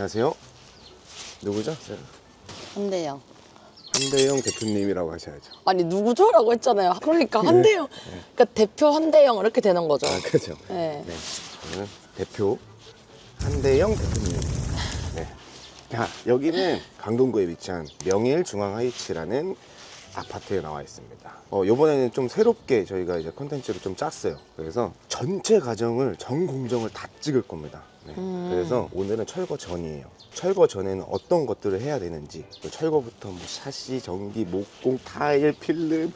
안녕하세요. 누구죠? 한대영. 한대영 대표님이라고 하셔야죠. 아니 누구죠라고 했잖아요. 그러니까 한대영. 그러니까 대표 한대영 이렇게 되는 거죠. 아, 그렇죠. 네. 네, 저는 대표 한대영 대표님입니다. 네. 자, 여기는 강동구에 위치한 명일중앙하이츠라는 아파트에 나와 있습니다. 이번에는 좀 새롭게 저희가 이제 컨텐츠를 좀 짰어요. 그래서 전체 과정을 전 공정을 다 찍을 겁니다. 네. 그래서 오늘은 철거 전이에요. 철거 전에는 어떤 것들을 해야 되는지, 철거부터 뭐 샤시, 전기, 목공, 타일, 필름,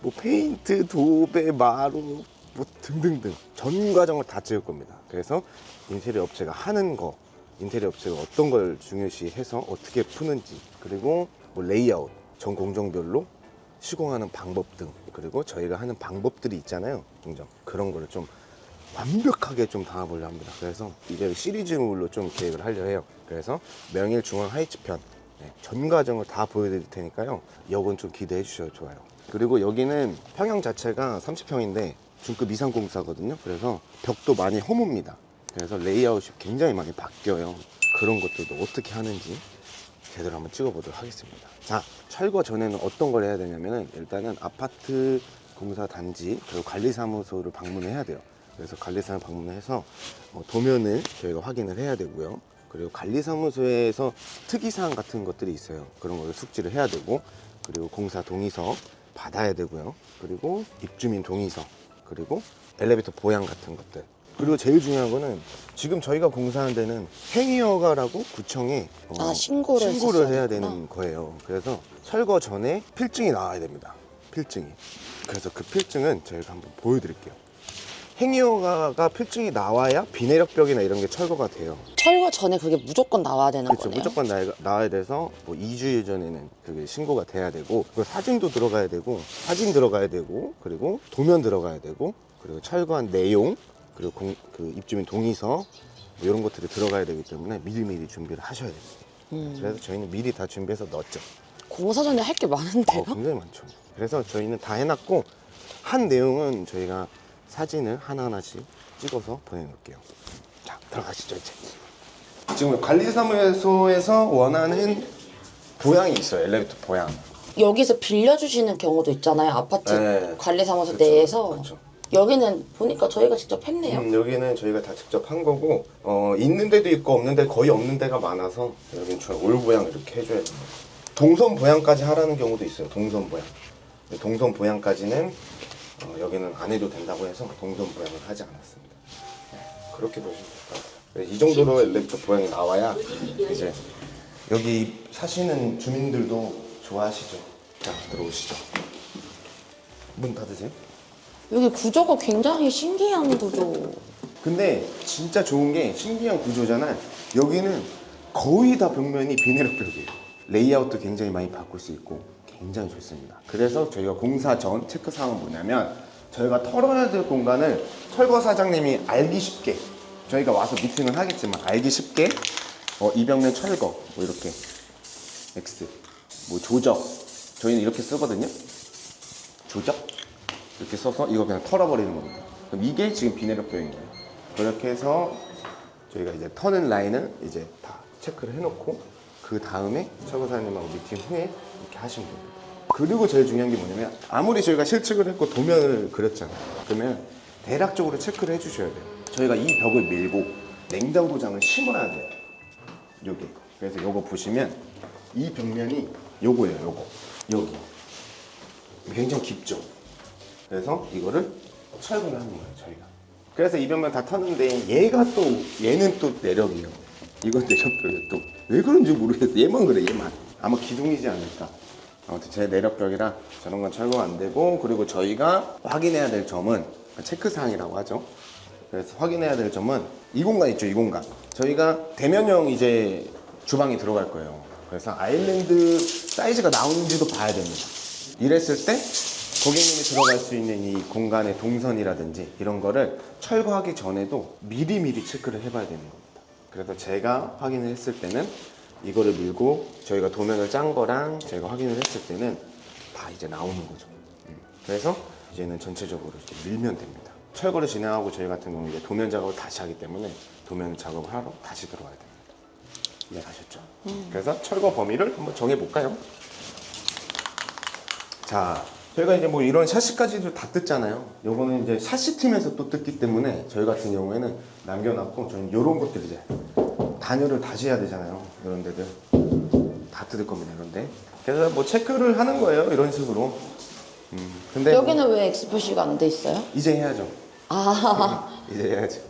뭐 페인트, 도배, 마루, 뭐 등등등 전 과정을 다 찍을 겁니다. 그래서 인테리어 업체가 하는 거, 인테리어 업체가 어떤 걸 중요시해서 어떻게 푸는지, 그리고 뭐 레이아웃, 전 공정별로 시공하는 방법 등, 그리고 저희가 하는 방법들이 있잖아요. 공정 그런 거를 좀 완벽하게 좀 담아보려 합니다. 그래서 이제 시리즈물로 좀 계획을 하려 해요. 그래서 명일중앙하이츠 편, 네, 전 과정을 다 보여드릴 테니까요. 이건 좀 기대해 주셔도 좋아요. 그리고 여기는 평형 자체가 30평인데 중급 이상 공사거든요. 그래서 벽도 많이 허뭅니다. 그래서 레이아웃이 굉장히 많이 바뀌어요. 그런 것들도 어떻게 하는지 제대로 한번 찍어보도록 하겠습니다. 자, 철거 전에는 어떤 걸 해야 되냐면은 일단은 아파트 공사 단지 그리고 관리사무소를 방문해야 돼요. 그래서 관리사무소 방문해서 도면을 저희가 확인을 해야 되고요. 그리고 관리사무소에서 특이사항 같은 것들이 있어요. 그런 걸 숙지를 해야 되고, 그리고 공사 동의서 받아야 되고요. 그리고 입주민 동의서, 그리고 엘리베이터 보양 같은 것들. 그리고 제일 중요한 거는 지금 저희가 공사하는 데는 행위허가라고 구청에 신고를 해야 했었구나. 되는 거예요. 그래서 철거 전에 필증이 나와야 됩니다. 필증이. 그래서 그 필증은 저희가 한번 보여드릴게요. 행위허가가 필증이 나와야 비내력벽이나 이런 게 철거가 돼요. 철거 전에 그게 무조건 나와야 되는 그렇죠. 거네요. 무조건 나와야 돼서 뭐 2주 전에는 그게 신고가 돼야 되고, 그리고 사진도 들어가야 되고, 사진 들어가야 되고, 그리고 도면 들어가야 되고, 그리고 철거한 내용, 그리고 그 입주민 동의서 뭐 이런 것들이 들어가야 되기 때문에 미리미리 준비를 하셔야 됩니다. 그래서 저희는 미리 다 준비해서 넣었죠. 공사 전에 할 게 많은데요? 굉장히 많죠. 그래서 저희는 다 해놨고, 한 내용은 저희가 사진을 하나하나씩 찍어서 보내놓을게요. 자, 들어가시죠 이제. 지금 관리사무소에서 원하는 보양이 있어요. 엘리베이터 보양. 여기서 빌려주시는 경우도 있잖아요. 아파트 네. 관리사무소 그렇죠. 내에서. 그렇죠. 여기는 보니까 저희가 직접 했네요. 여기는 저희가 다 직접 한 거고, 있는 데도 있고 없는 데 거의 없는 데가 많아서 여기는 올 보양 이렇게 해줘야 됩니다. 동선 보양까지 하라는 경우도 있어요. 동선 보양. 동선 보양까지는 여기는 안 해도 된다고 해서 동선 보양을 하지 않았습니다. 네, 그렇게 보시면 될 것 같아요. 이 정도로 엘리베이터 보양이 나와야 이제 여기 사시는 주민들도 좋아하시죠. 자, 들어오시죠. 문 닫으세요. 여기 구조가 굉장히 신기한 구조. 근데 진짜 좋은 게 신기한 구조잖아요. 여기는 거의 다 벽면이 비내력벽이에요. 레이아웃도 굉장히 많이 바꿀 수 있고 굉장히 좋습니다. 그래서 저희가 공사 전 체크사항은 뭐냐면, 저희가 털어야 될 공간을 철거 사장님이 알기 쉽게, 저희가 와서 미팅을 하겠지만 알기 쉽게 이 벽면 철거 뭐 이렇게 X 뭐 조적, 저희는 이렇게 쓰거든요. 조적 이렇게 써서 이거 그냥 털어버리는 겁니다. 그럼 이게 지금 비내력벽인 거예요. 그렇게 해서 저희가 이제 터는 라인을 이제 다 체크를 해놓고, 그 다음에 철거사님하고 미팅 후에 이렇게 하시면 됩니다. 그리고 제일 중요한 게 뭐냐면, 아무리 저희가 실측을 했고 도면을 그렸잖아요. 그러면 대략적으로 체크를 해주셔야 돼요. 저희가 이 벽을 밀고 냉장고장을 심어야 돼요. 여기. 그래서 요거 보시면 이 벽면이 요거예요. 요거. 여기. 굉장히 깊죠. 그래서 이거를 철거를 하는 거예요, 저희가. 그래서 이 벽면 다 탔는데 얘는 또 내력이에요. 이건 내력벽이에요. 또 왜 그런지 모르겠어요. 얘만 그래, 얘만. 아마 기둥이지 않을까. 아무튼 제 내력벽이라 저런 건 철거가 안 되고, 그리고 저희가 확인해야 될 점은 체크사항이라고 하죠. 그래서 확인해야 될 점은 이 공간 있죠, 이 공간. 저희가 대면형 이제 주방이 들어갈 거예요. 그래서 아일랜드 사이즈가 나오는지도 봐야 됩니다. 이랬을 때 고객님이 들어갈 수 있는 이 공간의 동선이라든지 이런 거를 철거하기 전에도 미리미리 체크를 해봐야 되는 겁니다. 그래서 제가 확인을 했을 때는 이거를 밀고 저희가 도면을 짠 거랑 제가 확인을 했을 때는 다 이제 나오는 거죠. 그래서 이제는 전체적으로 이렇게 밀면 됩니다. 철거를 진행하고 저희 같은 경우는 이제 도면 작업을 다시 하기 때문에 도면 작업을 하러 다시 들어가야 됩니다. 이해가셨죠? 그래서 철거 범위를 한번 정해볼까요? 자, 저희가 이제 뭐 이런 샤시까지도 다 뜯잖아요. 요거는 이제 샤시 팀에서 또 뜯기 때문에 저희 같은 경우에는 남겨놨고, 저는 요런 것들 이제 단열을 다시 해야 되잖아요. 이런 데들 다 뜯을 겁니다. 이런데. 그래서 뭐 체크를 하는 거예요. 이런 식으로. 근데 여기는 왜 X 표시가 안 돼 있어요? 이제 해야죠. 아, 이제 해야죠.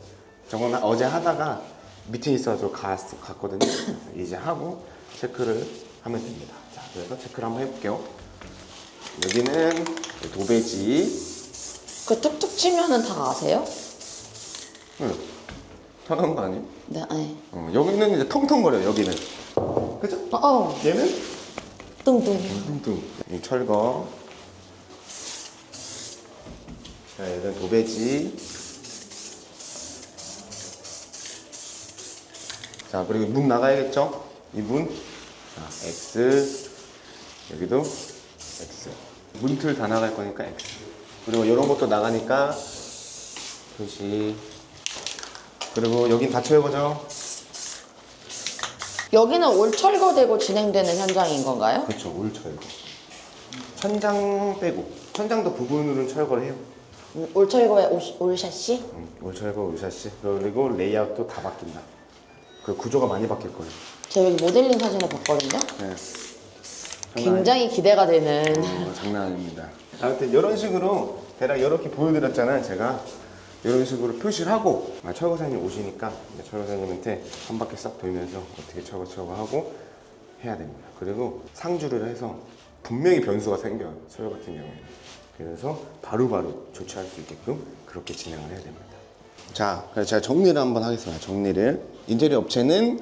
저건 어제 하다가 미팅 있어서 갔거든요. 이제 하고 체크를 하면 됩니다. 자, 그래서 체크를 한번 해볼게요. 여기는 도배지. 그 툭툭 치면은 다 아세요? 응. 터는 거 아니에요? 네, 아니. 여기는 이제 텅텅거려요. 여기는. 그죠? 얘는 뚱뚱. 뚱뚱. 이 철거. 자, 얘는 도배지. 자, 그리고 문 나가야겠죠? 이 문. 자, X. 여기도 X. 문틀 다 나갈 거니까 X. 그리고 이런 것도 나가니까 표시. 그리고 여긴 다 철거죠? 여기는 올 철거되고 진행되는 현장인 건가요? 그렇죠. 올 철거. 천장 빼고. 천장도 부분으로는 철거를 해요. 올 철거에 올 샤시? 올 철거, 올 샤시. 그리고 레이아웃도 다 바뀐다. 그 구조가 많이 바뀔 거예요. 제가 여기 모델링 사진을 봤거든요. 네. 굉장히 기대가 되는. 장난 아닙니다. 아무튼 이런 식으로 대략 이렇게 보여드렸잖아요. 제가 이런 식으로 표시를 하고 철거사님 오시니까 철거사님한테 한 바퀴 싹 돌면서 어떻게 철거하고 해야 됩니다. 그리고 상주를 해서 분명히 변수가 생겨요. 철거 같은 경우에는. 그래서 바로바로 조치할 수 있게끔 그렇게 진행을 해야 됩니다. 자, 그래서 제가 정리를 한번 하겠습니다. 정리를. 인테리어 업체는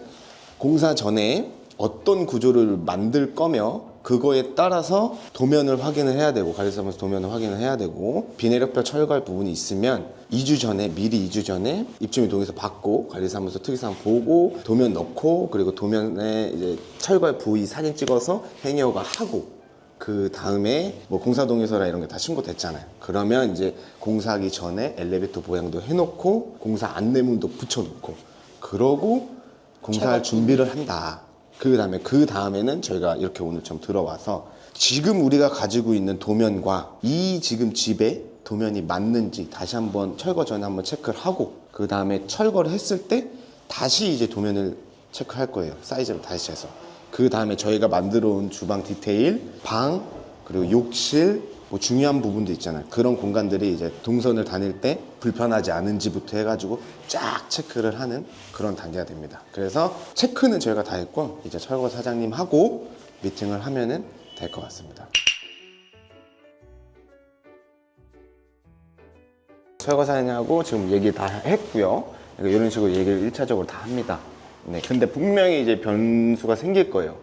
공사 전에 어떤 구조를 만들 거며 그거에 따라서 도면을 확인을 해야 되고, 관리사무소 도면을 확인을 해야 되고, 비내력벽 철거할 부분이 있으면 미리 2주 전에 입주민 동의서 받고 관리사무소 특이사항 보고 도면 넣고, 그리고 도면에 이제 철거할 부위 사진 찍어서 행여가 하고, 그 다음에 뭐 공사 동의서라 이런 게 다 신고됐잖아요. 그러면 이제 공사하기 전에 엘리베이터 보양도 해놓고 공사 안내문도 붙여놓고, 그러고 공사할 준비를 한다. 그 다음에는 저희가 이렇게 오늘처럼 들어와서 지금 우리가 가지고 있는 도면과 이 지금 집에 도면이 맞는지 다시 한번 철거 전에 한번 체크를 하고, 그 다음에 철거를 했을 때 다시 이제 도면을 체크할 거예요. 사이즈를 다시 재서. 그 다음에 저희가 만들어 온 주방 디테일, 방, 그리고 욕실, 뭐 중요한 부분도 있잖아요. 그런 공간들이 이제 동선을 다닐 때 불편하지 않은지부터 해가지고 쫙 체크를 하는 그런 단계가 됩니다. 그래서 체크는 저희가 다 했고, 이제 철거 사장님하고 미팅을 하면은 될 것 같습니다. 철거 사장님하고 지금 얘기 다 했고요. 이런 식으로 얘기를 1차적으로 다 합니다. 네, 근데 분명히 이제 변수가 생길 거예요.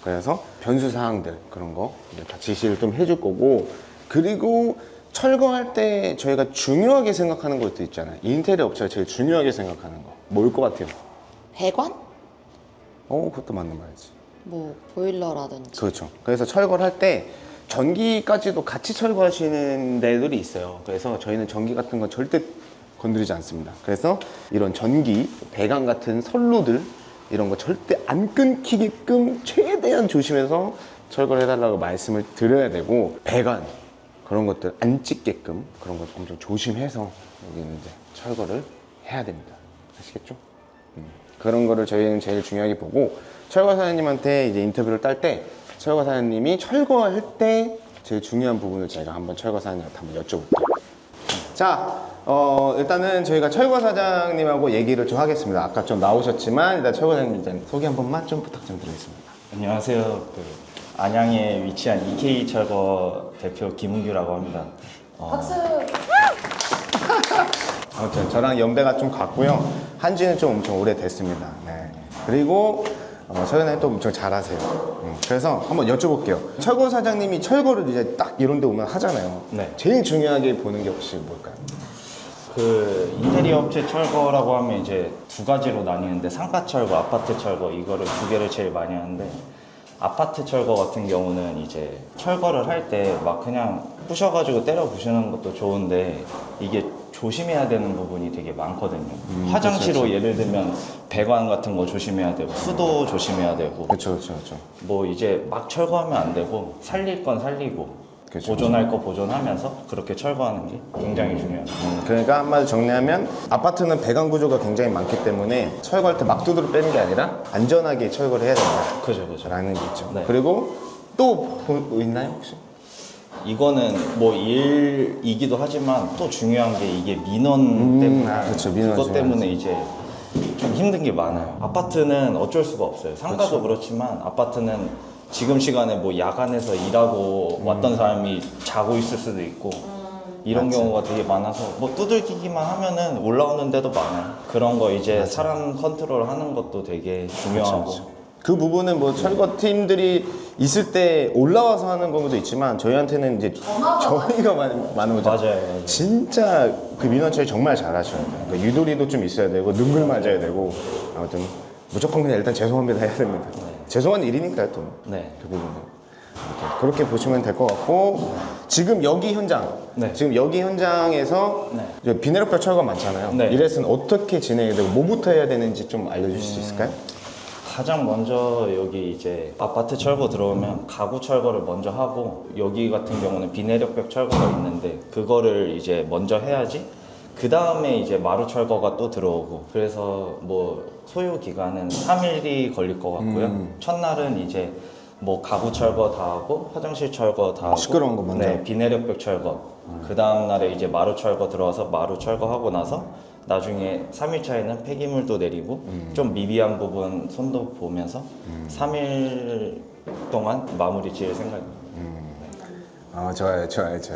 그래서 변수 사항들 그런 거 이제 다 지시를 좀 해줄 거고, 그리고 철거할 때 저희가 중요하게 생각하는 것도 있잖아요. 인테리어 업체가 제일 중요하게 생각하는 거 뭘 것 같아요? 배관? 그것도 맞는 말이지. 뭐 보일러라든지. 그렇죠. 그래서 철거를 할 때 전기까지도 같이 철거하시는 데들이 있어요. 그래서 저희는 전기 같은 건 절대 건드리지 않습니다. 그래서 이런 전기, 배관 같은 선로들 이런 거 절대 안 끊기게끔 최대한 조심해서 철거를 해달라고 말씀을 드려야 되고, 배관 그런 것들 안 찍게끔 그런 거 엄청 조심해서 여기는 이제 철거를 해야 됩니다. 아시겠죠? 그런 거를 저희는 제일 중요하게 보고, 철거 사장님한테 이제 인터뷰를 딸 때 철거 사장님이 철거할 때 제일 중요한 부분을 제가 한번 철거 사장님한테 한번 여쭤볼게요. 자, 일단은 저희가 철거 사장님하고 얘기를 좀 하겠습니다. 아까 좀 나오셨지만 일단 철거 사장님 일단 소개 한 번만 좀 부탁 좀 드리겠습니다. 안녕하세요. 안양에 위치한 EK 철거 대표 김은규라고 합니다. 박수! 아무튼 저랑 연배가 좀 같고요. 한지는 좀 엄청 오래됐습니다. 네. 그리고 철거는 또 엄청 잘하세요. 그래서 한번 여쭤볼게요. 철거 사장님이 철거를 이제 딱 이런 데 오면 하잖아요. 네. 제일 중요하게 보는 게 혹시 뭘까요? 그 인테리어 업체 철거라고 하면 이제 두 가지로 나뉘는데, 상가 철거, 아파트 철거, 이거를 두 개를 제일 많이 하는데, 아파트 철거 같은 경우는 이제 철거를 할 때 막 그냥 부셔가지고 때려 부시는 것도 좋은데, 이게 조심해야 되는 부분이 되게 많거든요. 화장실로 예를 들면 배관 같은 거 조심해야 되고 수도 조심해야 되고 그렇죠. 뭐 이제 막 철거하면 안 되고 살릴 건 살리고 그쵸, 보존할 거 보존하면서 그렇게 철거하는 게 굉장히 중요합니다. 그러니까 한마디로 정리하면 아파트는 배관 구조가 굉장히 많기 때문에 철거할 때 막 두드러 빼는 게 아니라 안전하게 철거를 해야 된다. 그죠. 라는 게 있죠. 네. 그리고 또 있나요 혹시? 이거는 뭐 일이기도 하지만 또 중요한 게 이게 민원 때문에 그쵸, 민원 그것 중요하지. 때문에 이제 좀 힘든 게 많아요. 아파트는 어쩔 수가 없어요. 상가도 그렇지만 아파트는 지금 시간에 뭐 야간에서 일하고 왔던 사람이 자고 있을 수도 있고 이런 경우가 되게 많아서 뭐 두들기기만 하면은 올라오는 데도 많아요. 그런 거 이제 사람 컨트롤 하는 것도 되게 중요하고 그 부분은 뭐 철거 팀들이 있을 때 올라와서 하는 경우도 있지만 저희한테는 이제 저희가 많은 거죠. 맞아요. 진짜 그 민원 처리 정말 잘하셔야 돼요. 그러니까 유도리도 좀 있어야 되고 능글 맞아야 되고 아무튼 무조건 그냥 일단 죄송합니다 해야 됩니다. 죄송한 일이니까요 또. 네. 그 부분은. 아무튼 그렇게 보시면 될 것 같고 지금 여기 현장 네. 지금 여기 현장에서 네. 이제 비닐업체 철거 많잖아요. 네. 이래서는 어떻게 진행해야 되고 뭐부터 해야 되는지 좀 알려주실 수 있을까요? 가장 먼저 여기 이제 아파트 철거 들어오면 가구 철거를 먼저 하고 여기 같은 경우는 비내력벽 철거가 있는데 그거를 이제 먼저 해야지 그 다음에 이제 마루 철거가 또 들어오고 그래서 뭐 소요 기간은 3일이 걸릴 것 같고요. 첫날은 이제 뭐 가구 철거 다 하고 화장실 철거 다 하고 시끄러운 거 먼저. 네, 비내력벽 철거. 그 다음 날에 이제 마루 철거 들어와서 마루 철거하고 나서 나중에 3일 차에는 폐기물도 내리고 좀 미비한 부분 손도 보면서 3일 동안 마무리 지을 생각입니다. 좋아요.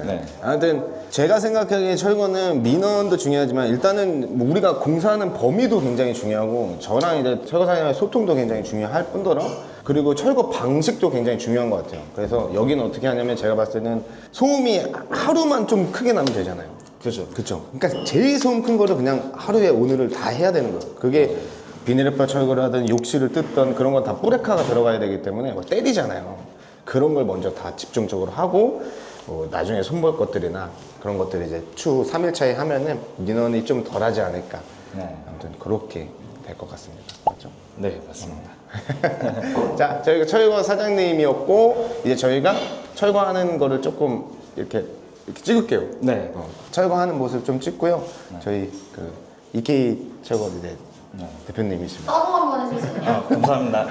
네. 아무튼 제가 생각하기에 철거는 민원도 중요하지만 일단은 뭐 우리가 공사하는 범위도 굉장히 중요하고 저랑 이제 철거사장님의 소통도 굉장히 중요할 뿐더러 그리고 철거 방식도 굉장히 중요한 것 같아요. 그래서 여기는 어떻게 하냐면 제가 봤을 때는 소음이 하루만 좀 크게 나면 되잖아요. 그죠. 그쵸. 그러니까 제일 소음 큰 거를 그냥 하루에 오늘을 다 해야 되는 거예요. 그게 비닐랩바 철거를 하든 욕실을 뜯던 그런 건 다 뿌레카가 들어가야 되기 때문에 뭐 때리잖아요. 그런 걸 먼저 다 집중적으로 하고 뭐 나중에 손볼 것들이나 그런 것들을 이제 추후 3일 차에 하면은 민원이 좀 덜하지 않을까. 네. 아무튼 그렇게 될 것 같습니다. 맞죠? 네, 맞습니다. 자, 저희가 철거 사장님이었고 이제 저희가 철거하는 거를 조금 이렇게 찍을게요. 네. 철거하는 모습 좀 찍고요. 저희 그 EK 철거 이제 대표님이십니다. 따로 한번 해주세요. 감사합니다.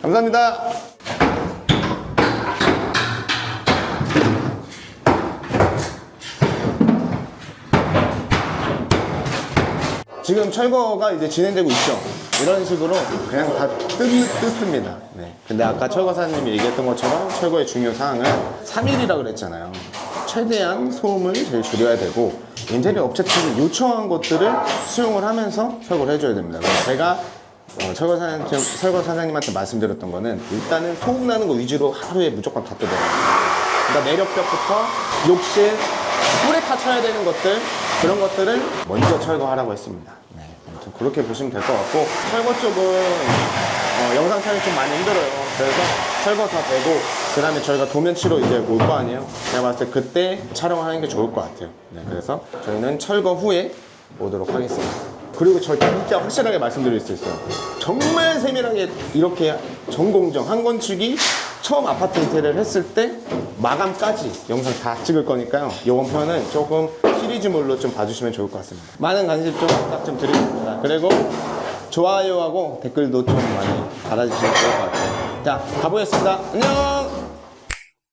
감사합니다. 지금 철거가 이제 진행되고 있죠. 이런 식으로 그냥 다 뜯습니다. 네. 근데 아까 철거사님이 얘기했던 것처럼 철거의 중요 사항은 3일이라고 그랬잖아요. 최대한 소음을 제일 줄여야 되고 인테리어 업체 측이 요청한 것들을 수용을 하면서 철거를 해줘야 됩니다. 그래서 제가 철거 사장님한테 말씀드렸던 거는 일단은 소음 나는 거 위주로 하루에 무조건 다 뜯어요. 그러니까 내력벽부터 욕실, 뿌레카 쳐야 되는 것들 그런 것들을 먼저 철거하라고 했습니다. 네, 아무튼 그렇게 보시면 될 것 같고 철거 쪽은 영상 촬영이 좀 많이 힘들어요. 그래서 철거 다 되고 그 다음에 저희가 도면 치러 이제 올 거 아니에요. 제가 봤을 때 그때 촬영하는 게 좋을 것 같아요. 네, 그래서 저희는 철거 후에 오도록 하겠습니다. 그리고 저 진짜 확실하게 말씀드릴 수 있어요. 정말 세밀하게 이렇게 전공정 한 건축이 처음 아파트 인테리어를 했을 때 마감까지 영상 다 찍을 거니까요. 이번 편은 조금 시리즈물로 좀 봐주시면 좋을 것 같습니다. 많은 관심 좀 부탁 좀 드리겠습니다. 그리고 좋아요하고 댓글도 좀 많이 달아주시면 좋을 것 같아요. 자, 가보겠습니다. 안녕!